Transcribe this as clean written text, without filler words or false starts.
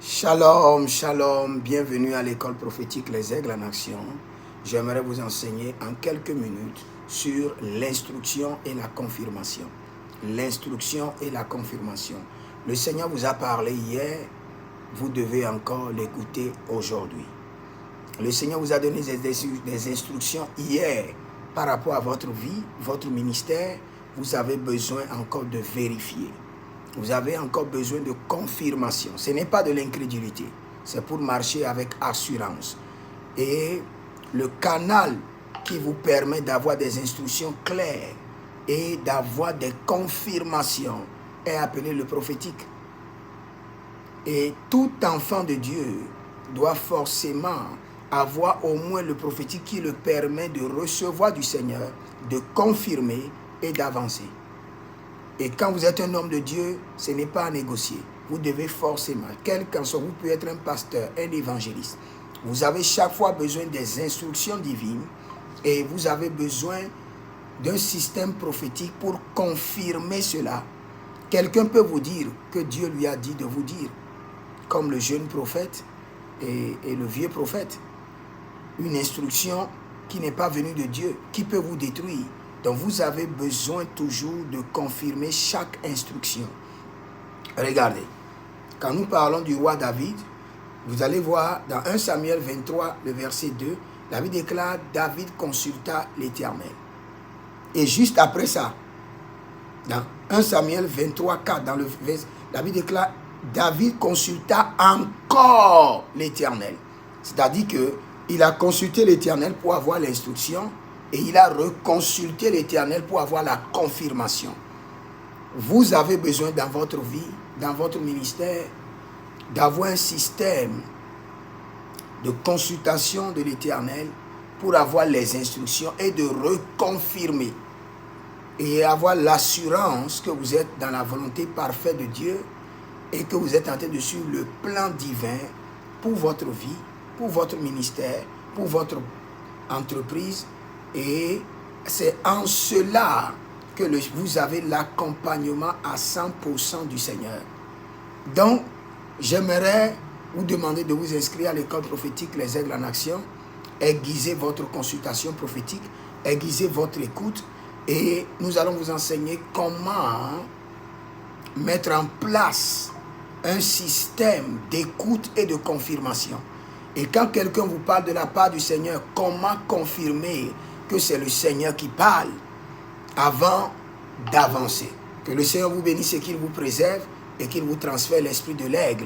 Shalom, shalom, bienvenue à l'école prophétique Les Aigles en Action. J'aimerais vous enseigner en quelques minutes sur l'instruction et la confirmation. L'instruction et la confirmation. Le Seigneur vous a parlé hier, vous devez encore l'écouter aujourd'hui. Le Seigneur vous a donné des instructions hier par rapport à votre vie, votre ministère. Vous avez besoin encore de vérifier. Vous avez encore besoin de confirmation. Ce n'est pas de l'incrédulité. C'est pour marcher avec assurance. Et le canal qui vous permet d'avoir des instructions claires et d'avoir des confirmations est appelé le prophétique. Et tout enfant de Dieu doit forcément avoir au moins le prophétique qui le permet de recevoir du Seigneur, de confirmer et d'avancer. Et quand vous êtes un homme de Dieu, ce n'est pas à négocier. Vous devez forcément, quel qu'en soit, vous pouvez être un pasteur, un évangéliste. Vous avez chaque fois besoin des instructions divines et vous avez besoin d'un système prophétique pour confirmer cela. Quelqu'un peut vous dire que Dieu lui a dit de vous dire, comme le jeune prophète et le vieux prophète. Une instruction qui n'est pas venue de Dieu, qui peut vous détruire. Donc vous avez besoin toujours de confirmer chaque instruction. Regardez, quand nous parlons du roi David, vous allez voir dans 1 Samuel 23, le verset 2, David déclare, David consulta l'Éternel. Et juste après ça, dans 1 Samuel 23, 4, dans le verset, David déclare, David consulta encore l'Éternel. C'est-à-dire qu'il a consulté l'Éternel pour avoir l'instruction, et il a reconsulté l'Éternel pour avoir la confirmation. Vous avez besoin dans votre vie, dans votre ministère, d'avoir un système de consultation de l'Éternel pour avoir les instructions et de reconfirmer. Et avoir l'assurance que vous êtes dans la volonté parfaite de Dieu et que vous êtes en train de suivre le plan divin pour votre vie, pour votre ministère, pour votre entreprise. Et c'est en cela que vous avez l'accompagnement à 100% du Seigneur. Donc, j'aimerais vous demander de vous inscrire à l'école prophétique Les Aigles en Action, aiguiser votre consultation prophétique, aiguiser votre écoute, et nous allons vous enseigner comment mettre en place un système d'écoute et de confirmation. Et quand quelqu'un vous parle de la part du Seigneur, comment confirmer que c'est le Seigneur qui parle avant d'avancer. Que le Seigneur vous bénisse et qu'il vous préserve et qu'il vous transfère l'esprit de l'aigle